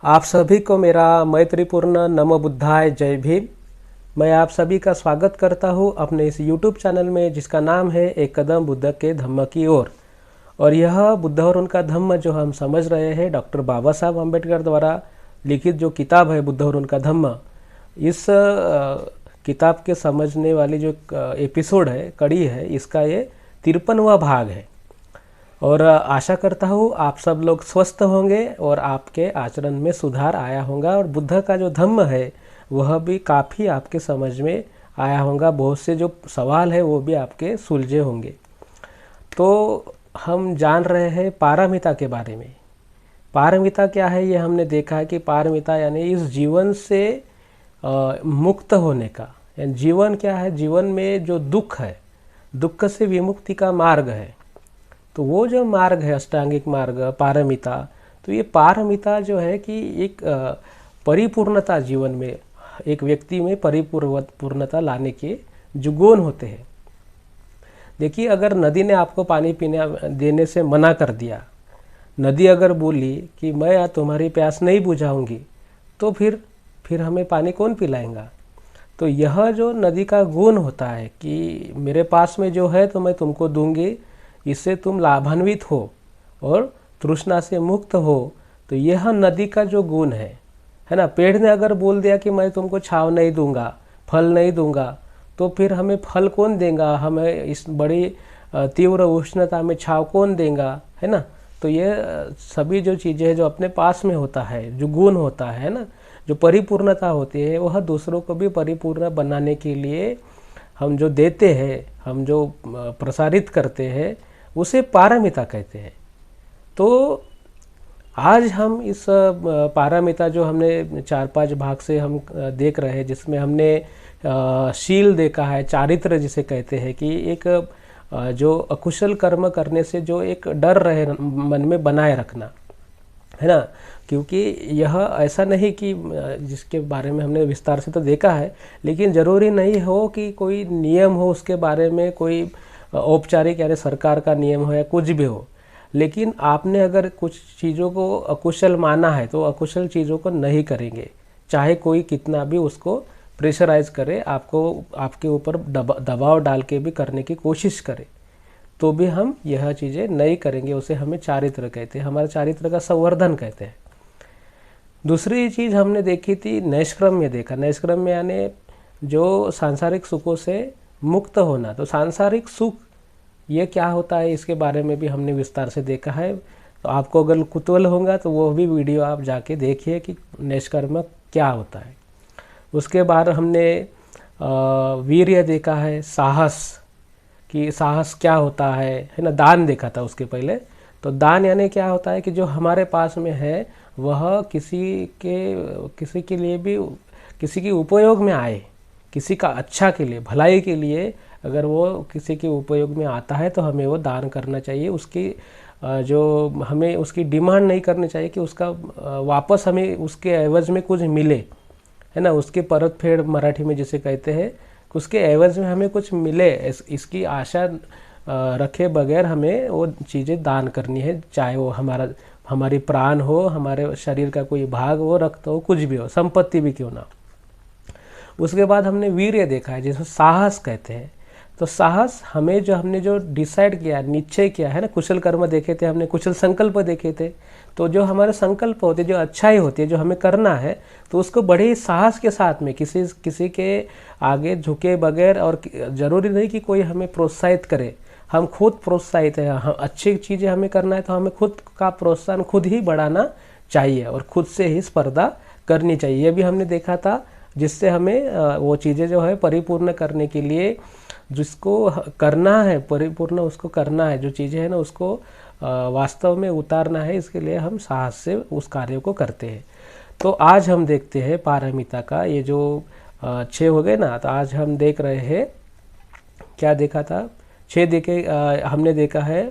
आप सभी को मेरा मैत्रीपूर्ण नमो बुद्धाय जय भीम। मैं आप सभी का स्वागत करता हूं अपने इस YouTube चैनल में जिसका नाम है एक कदम बुद्ध के धम्म की ओर। और यह बुद्ध और उनका धम्म जो हम समझ रहे हैं डॉक्टर बाबा साहब अम्बेडकर द्वारा लिखित जो किताब है बुद्ध और उनका धम्म, इस किताब के समझने वाली जो एपिसोड है, कड़ी है, इसका ये 53वां भाग है। और आशा करता हूँ आप सब लोग स्वस्थ होंगे और आपके आचरण में सुधार आया होगा और बुद्ध का जो धम्म है वह भी काफ़ी आपके समझ में आया होगा। बहुत से जो सवाल है वो भी आपके सुलझे होंगे। तो हम जान रहे हैं पारमिता के बारे में। पारमिता क्या है ये हमने देखा है कि पारमिता यानी इस जीवन से मुक्त होने का। यानी जीवन क्या है, जीवन में जो दुख है, दुख से विमुक्ति का मार्ग है। तो वो जो मार्ग है अष्टांगिक मार्ग पारमिता, तो ये पारमिता जो है कि एक परिपूर्णता, जीवन में एक व्यक्ति में परिपूर्णता लाने के जो गुण होते हैं। देखिए, अगर नदी ने आपको पानी पीने देने से मना कर दिया, नदी अगर बोली कि मैं आज तुम्हारी प्यास नहीं बुझाऊंगी, तो फिर हमें पानी कौन पिलाएगा। तो यह जो नदी का गुण होता है कि मेरे पास में जो है तो मैं तुमको दूंगी, इससे तुम लाभान्वित हो और तृष्णा से मुक्त हो। तो यह नदी का जो गुण है ना। पेड़ ने अगर बोल दिया कि मैं तुमको छांव नहीं दूंगा, फल नहीं दूंगा, तो फिर हमें फल कौन देगा, हमें इस बड़ी तीव्र उष्णता में छांव कौन देगा, है ना। तो ये सभी जो चीज़ें जो अपने पास में होता है, जो गुण होता है ना, जो परिपूर्णता होती है, वह दूसरों को भी परिपूर्ण बनाने के लिए हम जो देते हैं, हम जो प्रसारित करते हैं, उसे पारमिता कहते हैं। तो आज हम इस पारमिता जो हमने 4-5 भाग से हम देख रहे हैं, जिसमें हमने शील देखा है, चारित्र जिसे कहते हैं कि एक जो अकुशल कर्म करने से जो एक डर रहे मन में बनाए रखना, है ना। क्योंकि यह ऐसा नहीं कि जिसके बारे में हमने विस्तार से तो देखा है, लेकिन ज़रूरी नहीं हो कि कोई नियम हो उसके बारे में, कोई औपचारिक यानी सरकार का नियम हो या कुछ भी हो। लेकिन आपने अगर कुछ चीज़ों को अकुशल माना है तो अकुशल चीज़ों को नहीं करेंगे, चाहे कोई कितना भी उसको प्रेशराइज करे, आपको आपके ऊपर दबाव डाल के भी करने की कोशिश करे, तो भी हम यह चीज़ें नहीं करेंगे। उसे हमें चारित्र कहते हैं, हमारे चारित्र का संवर्धन कहते हैं। दूसरी चीज़ हमने देखी थी नैष्क्रम्य देखा। नैष्क्रम्य यानी जो सांसारिक सुखों से मुक्त होना। तो सांसारिक सुख ये क्या होता है, इसके बारे में भी हमने विस्तार से देखा है। तो आपको अगर कुतूहल होगा तो वो भी वीडियो आप जाके देखिए कि नैष्कर्म क्या होता है। उसके बाद हमने वीर्य देखा है, साहस, कि साहस क्या होता है ना। दान देखा था उसके पहले। तो दान यानी क्या होता है कि जो हमारे पास में है वह किसी के लिए भी, किसी के उपयोग में आए, किसी का अच्छा के लिए, भलाई के लिए अगर वो किसी के उपयोग में आता है तो हमें वो दान करना चाहिए। उसकी जो हमें उसकी डिमांड नहीं करनी चाहिए कि उसका वापस हमें उसके एवज में कुछ मिले, है ना। उसके परतफेड़ मराठी में जिसे कहते हैं, उसके एवज में हमें कुछ मिले, इसकी आशा रखे बगैर हमें वो चीज़ें दान करनी है। चाहे वो हमारी प्राण हो, हमारे शरीर का कोई भाग हो, रक्त हो, कुछ भी हो, संपत्ति भी क्यों ना। उसके बाद हमने वीर्य देखा है जिसको साहस कहते हैं। तो साहस हमने जो डिसाइड किया, निश्चय किया है ना। कुशल कर्म देखे थे हमने, कुशल संकल्प देखे थे। तो जो हमारे संकल्प होते, जो अच्छाई होती है, जो हमें करना है, तो उसको बड़े साहस के साथ में किसी के आगे झुके बगैर, और ज़रूरी नहीं कि कोई हमें प्रोत्साहित करे, हम खुद प्रोत्साहित हैं। हम अच्छी चीज़ें हमें करना है तो हमें खुद का प्रोत्साहन खुद ही बढ़ाना चाहिए और खुद से ही स्पर्धा करनी चाहिए। ये भी हमने देखा था, जिससे हमें वो चीज़ें जो है परिपूर्ण करने के लिए, जिसको करना है परिपूर्ण, उसको करना है, जो चीज़ें हैं ना उसको वास्तव में उतारना है, इसके लिए हम साहस से उस कार्य को करते हैं। तो आज हम देखते हैं पारमिता का ये जो 6 हो गए ना। तो आज हम देख रहे हैं, क्या देखा था, 6 देखे। हमने देखा है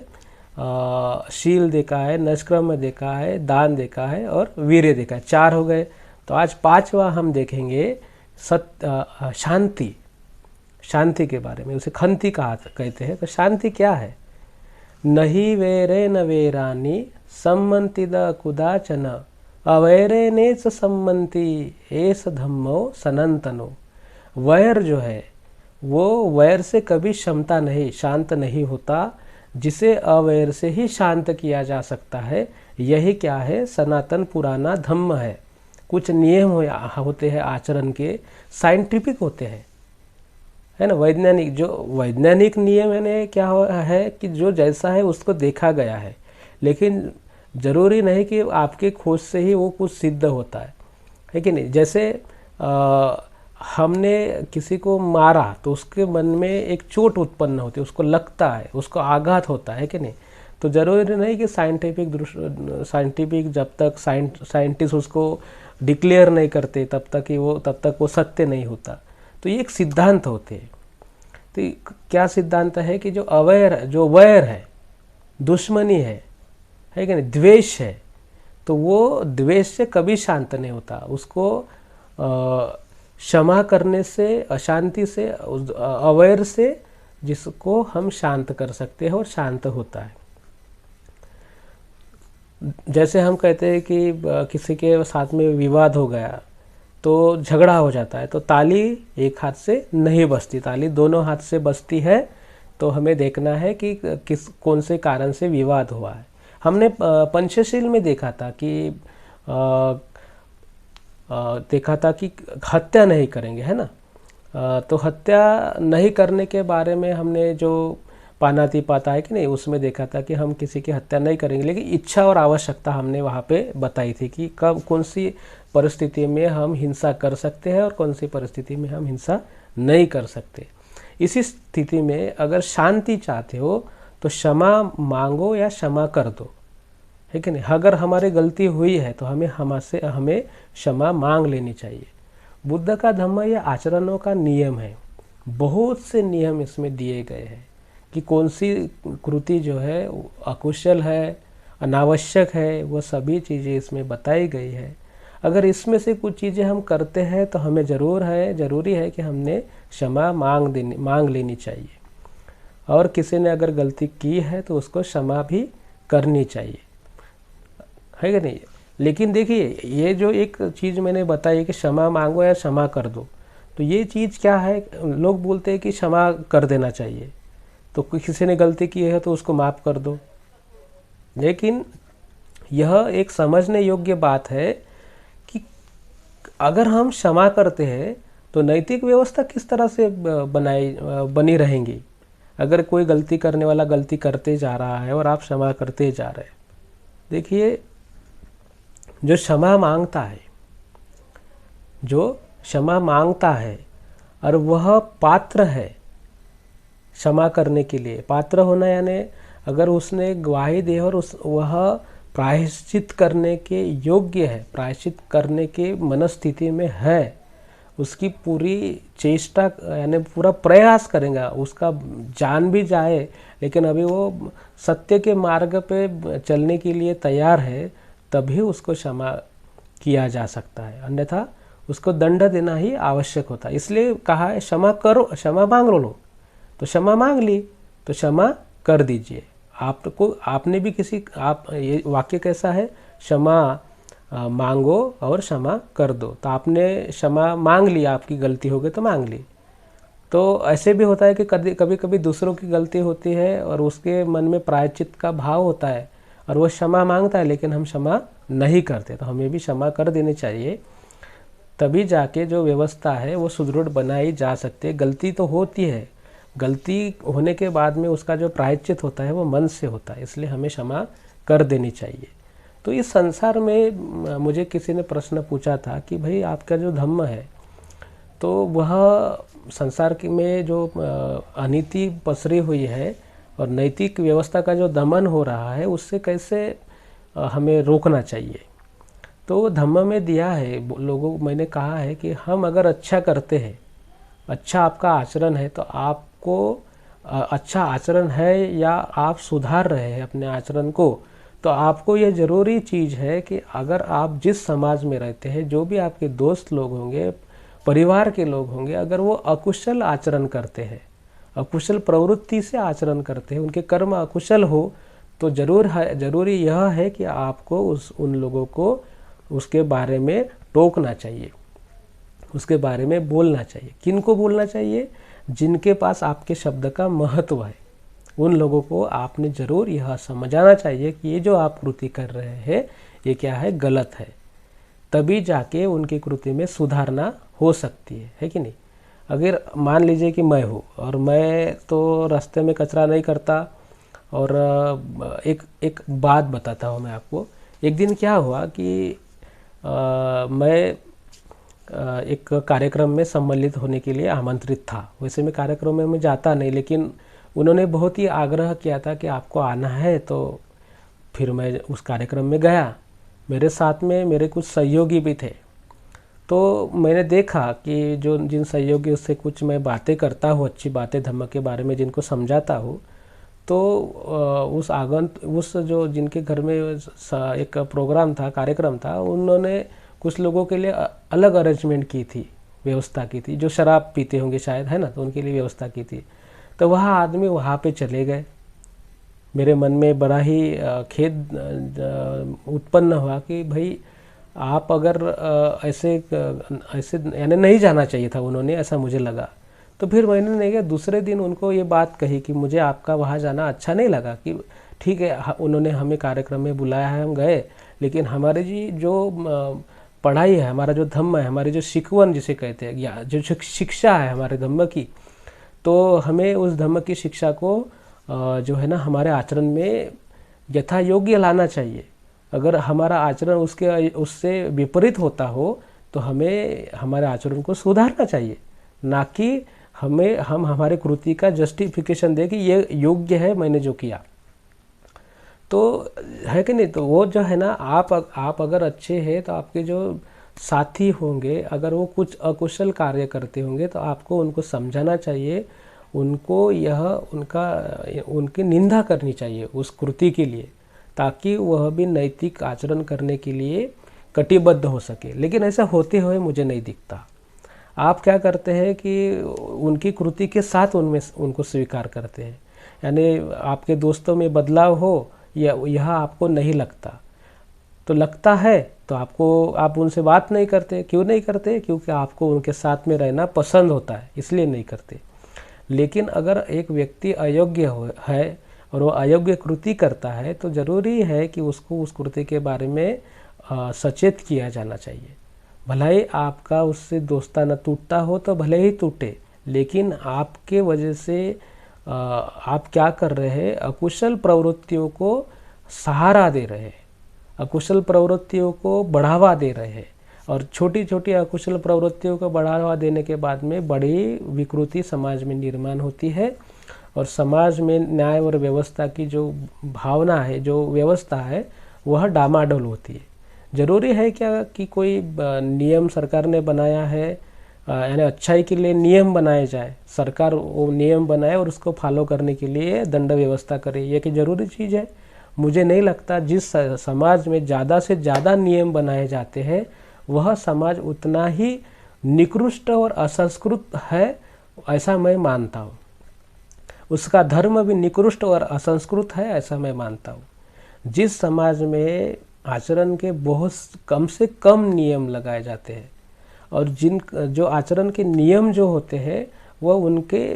शील देखा है, नैष्क्रम्य देखा है, दान देखा है और वीर्य देखा है। 4 हो गए। तो आज 5वां हम देखेंगे शांति। शांति के बारे में, उसे खंति कहते हैं। तो शांति क्या है। नहि वेरे न वेरानि सम्मंतिद कुदाचन अवैरे नेच सम्मंति एस धम्मो सनातनो। वैर जो है वो वैर से कभी क्षमता नहीं, शांत नहीं होता, जिसे अवैर से ही शांत किया जा सकता है। यही क्या है, सनातन पुराना धम्म है। कुछ नियम होते हैं आचरण के, साइंटिफिक होते हैं, है ना, वैज्ञानिक। जो वैज्ञानिक नियम क्या है कि जो जैसा है उसको देखा गया है, लेकिन जरूरी नहीं कि आपके खोज से ही वो कुछ सिद्ध होता है कि नहीं। जैसे हमने किसी को मारा तो उसके मन में एक चोट उत्पन्न होती है, उसको लगता है, उसको आघात होता है कि नहीं। तो जरूरी नहीं कि साइंटिफिक जब तक साइंटिस्ट उसको डिक्लेयर नहीं करते तब तक वो सत्य नहीं होता। तो ये एक सिद्धांत होते हैं। तो क्या सिद्धांत है कि जो वैर है, दुश्मनी है कि नहीं, द्वेष है, तो वो द्वेष से कभी शांत नहीं होता। उसको क्षमा करने से, अशांति से, अवैर से जिसको हम शांत कर सकते हैं और शांत होता है। जैसे हम कहते हैं कि किसी के साथ में विवाद हो गया तो झगड़ा हो जाता है, तो ताली एक हाथ से नहीं बजती, ताली दोनों हाथ से बजती है। तो हमें देखना है कि कौन से कारण से विवाद हुआ है। हमने पंचशील में देखा था कि हत्या नहीं करेंगे, है ना। तो हत्या नहीं करने के बारे में हमने जो पानातिपाता है कि नहीं, उसमें देखा था कि हम किसी की हत्या नहीं करेंगे, लेकिन इच्छा और आवश्यकता हमने वहाँ पे बताई थी कि कब कौन सी परिस्थिति में हम हिंसा कर सकते हैं और कौन सी परिस्थिति में हम हिंसा नहीं कर सकते। इसी स्थिति में अगर शांति चाहते हो तो क्षमा मांगो या क्षमा कर दो, है कि नहीं। अगर हमारी गलती हुई है तो हमें क्षमा मांग लेनी चाहिए। बुद्ध का धम्म या आचरणों का नियम है, बहुत से नियम इसमें दिए गए हैं कि कौन सी कृति जो है अकुशल है, अनावश्यक है, वो सभी चीज़ें इसमें बताई गई है। अगर इसमें से कुछ चीज़ें हम करते हैं तो हमें ज़रूरी है कि हमने क्षमा मांग लेनी चाहिए, और किसी ने अगर गलती की है तो उसको क्षमा भी करनी चाहिए, है कि नहीं। लेकिन देखिए, ये जो एक चीज़ मैंने बताई कि क्षमा मांगो या क्षमा कर दो, तो ये चीज़ क्या है, लोग बोलते हैं कि क्षमा कर देना चाहिए, तो किसी ने गलती की है तो उसको माफ़ कर दो। लेकिन यह एक समझने योग्य बात है कि अगर हम क्षमा करते हैं तो नैतिक व्यवस्था किस तरह से बनी रहेंगी। अगर कोई गलती करने वाला गलती करते जा रहा है और आप क्षमा करते जा रहे हैं, देखिए, जो क्षमा मांगता है और वह पात्र है क्षमा करने के लिए। पात्र होना यानी अगर उसने गवाही दी और वह प्रायश्चित करने के योग्य है, प्रायश्चित करने के मनस्थिति में है, उसकी पूरी चेष्टा यानी पूरा प्रयास करेगा, उसका जान भी जाए लेकिन अभी वो सत्य के मार्ग पे चलने के लिए तैयार है, तभी उसको क्षमा किया जा सकता है, अन्यथा उसको दंड देना ही आवश्यक होता है। इसलिए कहा है क्षमा करो, क्षमा मांग लो। तो क्षमा मांग ली तो क्षमा कर दीजिए। आपने भी ये वाक्य कैसा है, क्षमा मांगो और क्षमा कर दो। तो आपने क्षमा मांग ली, आपकी गलती हो गई तो मांग ली। तो ऐसे भी होता है कि कभी कभी दूसरों की गलती होती है और उसके मन में प्रायश्चित का भाव होता है और वो क्षमा मांगता है, लेकिन हम क्षमा नहीं करते, तो हमें भी क्षमा कर देनी चाहिए। तभी जाके जो व्यवस्था है वो सुदृढ़ बनाई जा सकती है। गलती तो होती है, गलती होने के बाद में उसका जो प्रायश्चित होता है वो मन से होता है, इसलिए हमें क्षमा कर देनी चाहिए। तो इस संसार में मुझे किसी ने प्रश्न पूछा था कि भाई आपका जो धम्म है, तो वह संसार में जो अनीति पसरी हुई है और नैतिक व्यवस्था का जो दमन हो रहा है, उससे कैसे हमें रोकना चाहिए। तो धम्म में दिया है मैंने कहा है कि हम अगर अच्छा करते हैं, अच्छा आपका आचरण है, तो आपको अच्छा आचरण है या आप सुधार रहे हैं अपने आचरण को, तो आपको ये ज़रूरी चीज़ है कि अगर आप जिस समाज में रहते हैं, जो भी आपके दोस्त लोग होंगे, परिवार के लोग होंगे, अगर वो अकुशल आचरण करते हैं, अकुशल प्रवृत्ति से आचरण करते हैं, उनके कर्म अकुशल हो, तो जरूरी यह है कि आपको उन लोगों को उसके बारे में टोकना चाहिए, उसके बारे में बोलना चाहिए। किनको बोलना चाहिए? जिनके पास आपके शब्द का महत्व है, उन लोगों को आपने जरूर यह समझाना चाहिए कि ये जो आप कृति कर रहे हैं ये क्या है, गलत है। तभी जाके उनकी कृति में सुधारना हो सकती है कि नहीं। अगर मान लीजिए कि मैं हूँ और मैं तो रास्ते में कचरा नहीं करता, और एक बात बताता हूँ मैं आपको। एक दिन क्या हुआ कि मैं एक कार्यक्रम में सम्मिलित होने के लिए आमंत्रित था। वैसे मैं कार्यक्रम में मैं जाता नहीं, लेकिन उन्होंने बहुत ही आग्रह किया था कि आपको आना है, तो फिर मैं उस कार्यक्रम में गया। मेरे साथ में मेरे कुछ सहयोगी भी थे। तो मैंने देखा कि जिन सहयोगियों से कुछ मैं बातें करता हूँ, अच्छी बातें धम्म के बारे में जिनको समझाता हूँ, तो उस जो जिनके घर में एक प्रोग्राम था, कार्यक्रम था, उन्होंने कुछ लोगों के लिए अलग अरेंजमेंट की थी, व्यवस्था की थी। जो शराब पीते होंगे शायद, है ना, तो उनके लिए व्यवस्था की थी। तो वह आदमी वहाँ पे चले गए। मेरे मन में बड़ा ही खेद उत्पन्न हुआ कि भाई आप अगर ऐसे यानी नहीं जाना चाहिए था उन्होंने, ऐसा मुझे लगा। तो फिर मैंने नहीं किया, दूसरे दिन उनको ये बात कही कि मुझे आपका वहाँ जाना अच्छा नहीं लगा। कि ठीक है, उन्होंने हमें कार्यक्रम में बुलाया है, हम गए, लेकिन हमारे जी जो पढ़ाई है, हमारा जो धम्म है, हमारी जो शिकवन जिसे कहते हैं, या जो शिक्षा है हमारे धम्म की, तो हमें उस धम्म की शिक्षा को जो है ना हमारे आचरण में यथा योग्य लाना चाहिए। अगर हमारा आचरण उससे विपरीत होता हो तो हमें हमारे आचरण को सुधारना चाहिए, ना कि हम हमारे कृति का जस्टिफिकेशन दे कि ये योग्य है मैंने जो किया। तो है कि नहीं। तो वो जो है ना, आप अगर अच्छे हैं तो आपके जो साथी होंगे, अगर वो कुछ अकुशल कार्य करते होंगे तो आपको उनको समझाना चाहिए, उनको उनकी निंदा करनी चाहिए उस कृति के लिए, ताकि वह भी नैतिक आचरण करने के लिए कटिबद्ध हो सके। लेकिन ऐसा होते हुए मुझे नहीं दिखता। आप क्या करते हैं कि उनकी कृति के साथ उनको स्वीकार करते हैं। यानी आपके दोस्तों में बदलाव हो, यह आपको नहीं लगता, तो लगता है तो आप उनसे बात नहीं करते। क्यों नहीं करते? क्योंकि आपको उनके साथ में रहना पसंद होता है, इसलिए नहीं करते। लेकिन अगर एक व्यक्ति अयोग्य है और वो अयोग्य कृति करता है, तो ज़रूरी है कि उसको उस कृति के बारे में सचेत किया जाना चाहिए। भले ही आपका उससे दोस्ताना टूटता हो तो भले ही टूटे, लेकिन आपके वजह से आप क्या कर रहे हैं, अकुशल प्रवृत्तियों को सहारा दे रहे हैं, अकुशल प्रवृत्तियों को बढ़ावा दे रहे हैं। और छोटी छोटी अकुशल प्रवृत्तियों को बढ़ावा देने के बाद में बड़ी विकृति समाज में निर्माण होती है, और समाज में न्याय और व्यवस्था की जो भावना है, जो व्यवस्था है, वह डामाडोल होती है। ज़रूरी है क्या कि कोई नियम सरकार ने बनाया है, यानी अच्छाई के लिए नियम बनाए जाए, सरकार वो नियम बनाए और उसको फॉलो करने के लिए दंड व्यवस्था करे, ये कि ज़रूरी चीज़ है? मुझे नहीं लगता। जिस समाज में ज़्यादा से ज़्यादा नियम बनाए जाते हैं वह समाज उतना ही निकृष्ट और असंस्कृत है, ऐसा मैं मानता हूँ। उसका धर्म भी निकृष्ट और असंस्कृत है, ऐसा मैं मानता हूँ। जिस समाज में आचरण के बहुत कम से कम नियम लगाए जाते हैं, और जो आचरण के नियम जो होते हैं वह उनके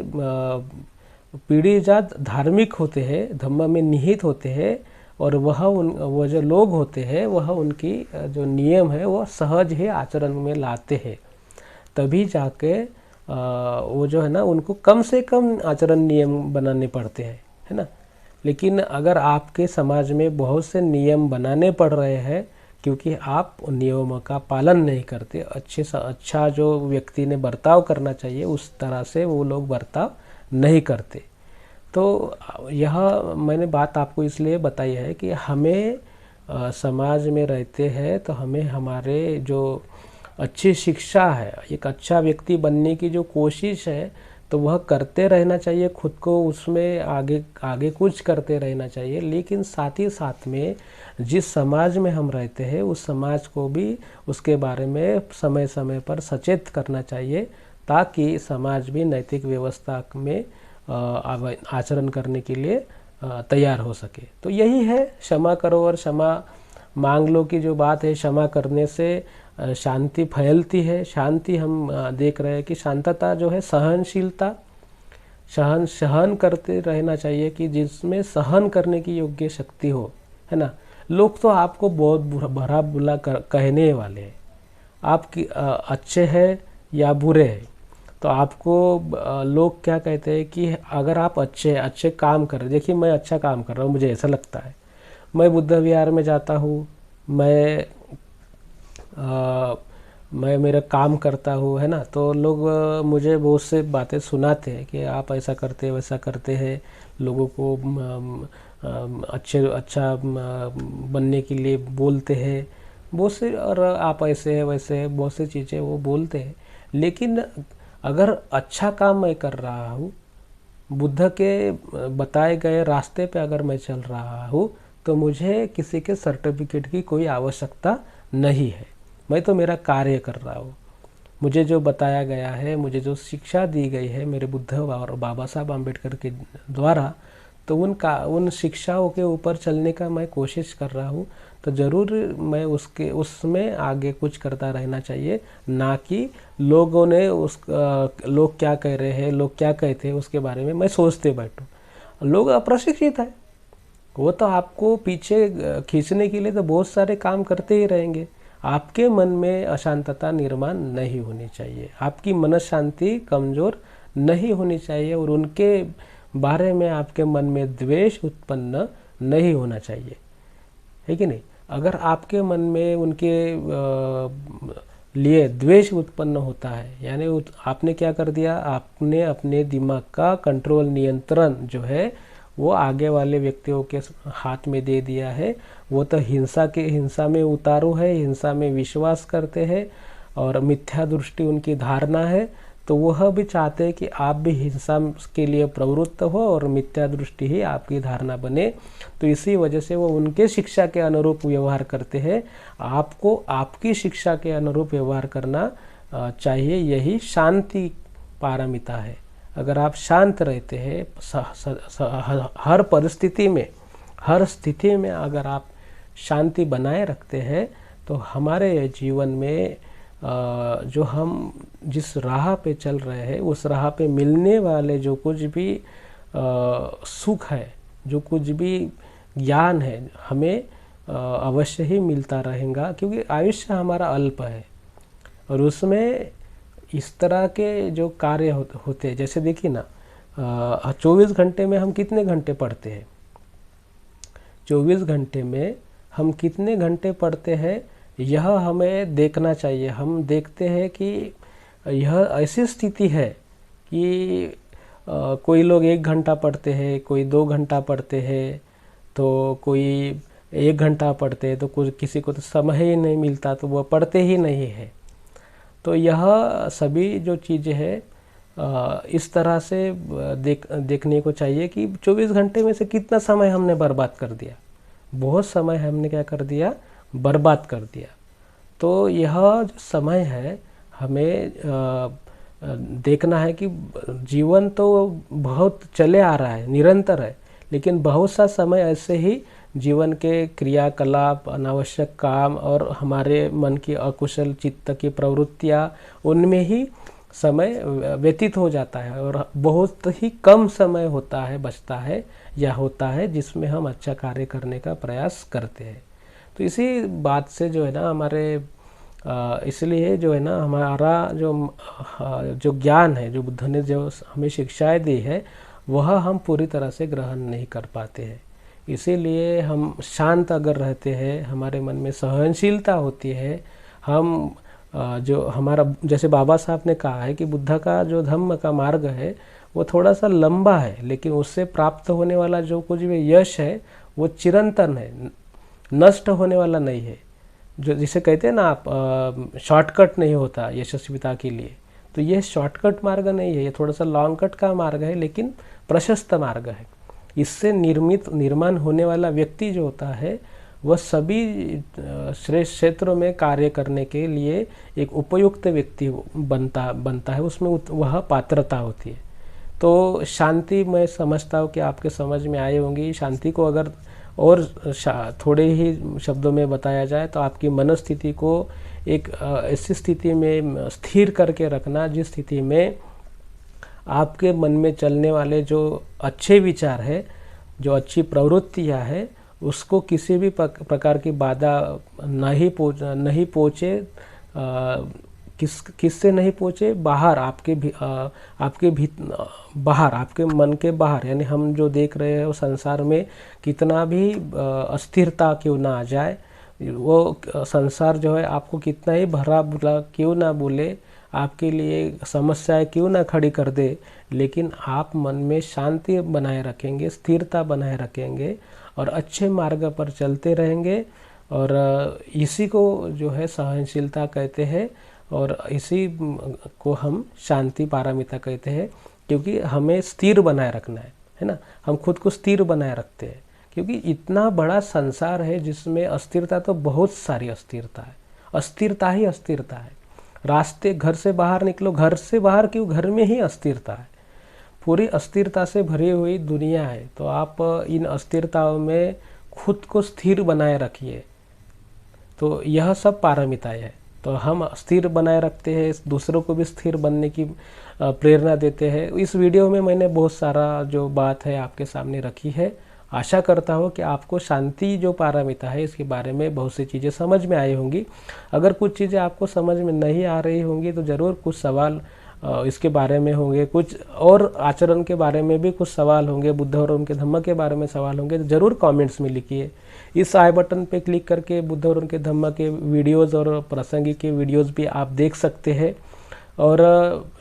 पीढ़ीजात धार्मिक होते हैं, धम्म में निहित होते हैं, और वह जो लोग होते हैं वह उनकी जो नियम है वह सहज ही आचरण में लाते हैं। तभी जाके वो जो है ना, उनको कम से कम आचरण नियम बनाने पड़ते हैं, है ना। लेकिन अगर आपके समाज में बहुत से नियम बनाने पड़ रहे हैं क्योंकि आप नियमों का पालन नहीं करते, अच्छे से अच्छा जो व्यक्ति ने बर्ताव करना चाहिए उस तरह से वो लोग बर्ताव नहीं करते, तो यह मैंने बात आपको इसलिए बताई है कि हमें समाज में रहते हैं तो हमें हमारे जो अच्छी शिक्षा है, एक अच्छा व्यक्ति बनने की जो कोशिश है, तो वह करते रहना चाहिए, खुद को उसमें आगे कुछ करते रहना चाहिए। लेकिन साथ ही साथ में जिस समाज में हम रहते हैं उस समाज को भी उसके बारे में समय समय पर सचेत करना चाहिए, ताकि समाज भी नैतिक व्यवस्था में आचरण करने के लिए तैयार हो सके। तो यही है, क्षमा करो और क्षमा मांग लो की जो बात है। क्षमा करने से शांति फैलती है। शांति हम देख रहे हैं कि शांतता जो है सहनशीलता, सहन करते रहना चाहिए कि जिसमें सहन करने की योग्य शक्ति हो, है ना। लोग तो आपको बहुत भरा बुरा कहने वाले हैं, आप अच्छे हैं या बुरे हैं, तो आपको लोग क्या कहते हैं कि अगर आप अच्छे काम कर रहे, देखिए मैं अच्छा काम कर रहा हूँ, मुझे ऐसा लगता है, मैं बुद्ध विहार में जाता हूँ, मैं मेरा काम करता हूँ, है ना, तो लोग मुझे बहुत से बातें सुनाते हैं कि आप ऐसा करते हैं वैसा करते हैं, लोगों को अच्छा बनने के लिए बोलते हैं बहुत से, और आप ऐसे हैं वैसे हैं, बहुत सी चीज़ें वो बोलते हैं। लेकिन अगर अच्छा काम मैं कर रहा हूँ, बुद्ध के बताए गए रास्ते पे अगर मैं चल रहा हूँ, तो मुझे किसी के सर्टिफिकेट की कोई आवश्यकता नहीं है। मैं तो मेरा कार्य कर रहा हूँ। मुझे जो बताया गया है, मुझे जो शिक्षा दी गई है मेरे बुद्ध और बाबा साहब आम्बेडकर के द्वारा, तो उन शिक्षाओं के ऊपर चलने का मैं कोशिश कर रहा हूँ। तो ज़रूर मैं उसमें आगे कुछ करता रहना चाहिए, ना कि लोगों ने लोग क्या कह रहे हैं, लोग क्या कहते हैं उसके बारे में मैं सोचते बैठूँ। लोग अप्रशिक्षित है, वो तो आपको पीछे खींचने के लिए तो बहुत सारे काम करते ही रहेंगे। आपके मन में अशांतता निर्माण नहीं होनी चाहिए, आपकी मन शांति कमज़ोर नहीं होनी चाहिए, और उनके बारे में आपके मन में द्वेष उत्पन्न नहीं होना चाहिए, है कि नहीं। अगर आपके मन में उनके लिए द्वेष उत्पन्न होता है, यानी आपने क्या कर दिया, आपने अपने दिमाग का कंट्रोल, नियंत्रण जो है वो आगे वाले व्यक्तियों के हाथ में दे दिया है। वो तो हिंसा में उतारू है, हिंसा में विश्वास करते हैं, और मिथ्या दृष्टि उनकी धारणा है। तो वह भी चाहते हैं कि आप भी हिंसा के लिए प्रवृत्त हो और मिथ्या दृष्टि ही आपकी धारणा बने। तो इसी वजह से वो उनके शिक्षा के अनुरूप व्यवहार करते हैं। आपको आपकी शिक्षा के अनुरूप व्यवहार करना चाहिए, यही शांति पारमिता है। अगर आप शांत रहते हैं हर परिस्थिति में, हर स्थिति में अगर आप शांति बनाए रखते हैं, तो हमारे जीवन में जो हम जिस राह पे चल रहे हैं, उस राह पे मिलने वाले जो कुछ भी सुख है, जो कुछ भी ज्ञान है, हमें अवश्य ही मिलता रहेगा, क्योंकि आयुष्य हमारा अल्प है। और उसमें इस तरह के जो कार्य होते हैं, जैसे देखिए ना, 24 घंटे में हम कितने घंटे पढ़ते हैं, 24 घंटे में हम कितने घंटे पढ़ते हैं, यह हमें देखना चाहिए। हम देखते हैं कि यह ऐसी स्थिति है कि कोई लोग 1 घंटा पढ़ते हैं, कोई 2 घंटा पढ़ते हैं, तो कोई 1 घंटा पढ़ते हैं, तो किसी को तो समय ही नहीं मिलता, तो वह पढ़ते ही नहीं है। तो यह सभी जो चीज़ें हैं इस तरह से देखने को चाहिए कि 24 घंटे में से कितना समय हमने बर्बाद कर दिया। बहुत समय हमने क्या कर दिया, बर्बाद कर दिया। तो यह जो समय है हमें देखना है कि जीवन तो बहुत चले आ रहा है, निरंतर है, लेकिन बहुत सा समय ऐसे ही जीवन के क्रियाकलाप, अनावश्यक काम और हमारे मन की अकुशल चित्त की प्रवृत्तियाँ, उनमें ही समय व्यतीत हो जाता है, और बहुत ही कम समय होता है, बचता है या होता है, जिसमें हम अच्छा कार्य करने का प्रयास करते हैं। तो इसी बात से जो है ना हमारे इसलिए जो है ना हमारा जो ज्ञान है, जो बुद्ध ने जो हमें शिक्षाएं दी है, वह हम पूरी तरह से ग्रहण नहीं कर पाते हैं। इसीलिए हम शांत अगर रहते हैं, हमारे मन में सहनशीलता होती है, हम जो हमारा, जैसे बाबा साहब ने कहा है कि बुद्ध का जो धम्म का मार्ग है वो थोड़ा सा लंबा है, लेकिन उससे प्राप्त होने वाला जो कुछ भी यश है वो चिरंतन है, नष्ट होने वाला नहीं है। जो जिसे कहते हैं ना आप, शॉर्टकट नहीं होता यशस्विता के लिए, तो ये शॉर्टकट मार्ग नहीं है, ये थोड़ा सा लॉन्ग कट का मार्ग है, लेकिन प्रशस्त मार्ग है। इससे निर्माण होने वाला व्यक्ति जो होता है वह सभी श्रेष्ठ क्षेत्रों में कार्य करने के लिए एक उपयुक्त व्यक्ति बनता है, उसमें वह पात्रता होती है। तो शांति मैं समझता हूँ कि आपके समझ में आई होंगी। शांति को अगर और थोड़े ही शब्दों में बताया जाए तो आपकी मनस्थिति को एक ऐसी स्थिति में स्थिर करके रखना जिस स्थिति में आपके मन में चलने वाले जो अच्छे विचार है, जो अच्छी प्रवृत्तियाँ है, उसको किसी भी प्रकार की बाधा नहीं पहुँचे। किससे नहीं पहुँचे? बाहर बाहर आपके मन के बाहर, यानी हम जो देख रहे हैं वो संसार में कितना भी अस्थिरता क्यों ना आ जाए, वो संसार जो है आपको कितना ही भरा बुरा क्यों ना बोले, आपके लिए समस्याएं क्यों ना खड़ी कर दे, लेकिन आप मन में शांति बनाए रखेंगे, स्थिरता बनाए रखेंगे और अच्छे मार्ग पर चलते रहेंगे। और इसी को जो है सहनशीलता कहते हैं और इसी को हम शांति पारमिता कहते हैं, क्योंकि हमें स्थिर बनाए रखना है ना। हम खुद को स्थिर बनाए रखते हैं क्योंकि इतना बड़ा संसार है जिसमें अस्थिरता तो बहुत सारी अस्थिरता है, अस्थिरता ही अस्थिरता है। रास्ते, घर से बाहर निकलो, घर से बाहर क्यों, घर में ही अस्थिरता है, पूरी अस्थिरता से भरी हुई दुनिया है। तो आप इन अस्थिरताओं में खुद को स्थिर बनाए रखिए। तो यह सब पारमिताएं है। तो हम स्थिर बनाए रखते हैं, दूसरों को भी स्थिर बनने की प्रेरणा देते हैं। इस वीडियो में मैंने बहुत सारा जो बात है आपके सामने रखी है। आशा करता हूँ कि आपको शांति जो पारमिता है इसके बारे में बहुत सी चीज़ें समझ में आई होंगी। अगर कुछ चीज़ें आपको समझ में नहीं आ रही होंगी तो ज़रूर कुछ सवाल इसके बारे में होंगे, कुछ और आचरण के बारे में भी कुछ सवाल होंगे, बुद्ध और उनके धम्म के बारे में सवाल होंगे, तो ज़रूर कमेंट्स में लिखिए। इस आई बटन पे क्लिक करके बुद्ध और उनके धम्म के वीडियोज़ और प्रासंगिक के वीडियोज़ भी आप देख सकते हैं। और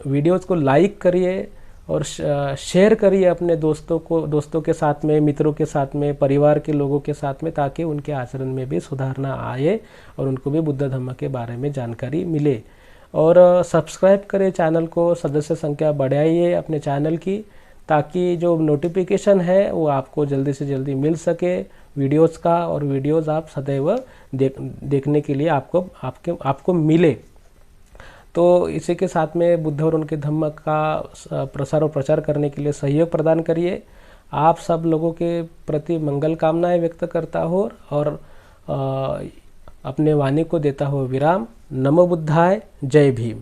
वीडियोज़ को लाइक करिए और शेयर करिए अपने दोस्तों के साथ में, मित्रों के साथ में, परिवार के लोगों के साथ में, ताकि उनके आचरण में भी सुधारना आए और उनको भी बुद्ध धम्म के बारे में जानकारी मिले। और सब्सक्राइब करें चैनल को, सदस्य संख्या बढ़ाइए अपने चैनल की, ताकि जो नोटिफिकेशन है वो आपको जल्दी से जल्दी मिल सके वीडियोज़ का, और वीडियोज़ आप सदैव देखने के लिए आपको मिले। तो इसी के साथ में बुद्ध और उनके धम्म का प्रसार और प्रचार करने के लिए सहयोग प्रदान करिए। आप सब लोगों के प्रति मंगल कामनाएं व्यक्त करता हो और अपने वाणी को देता हो विराम। नमो बुद्धाय, जय भीम।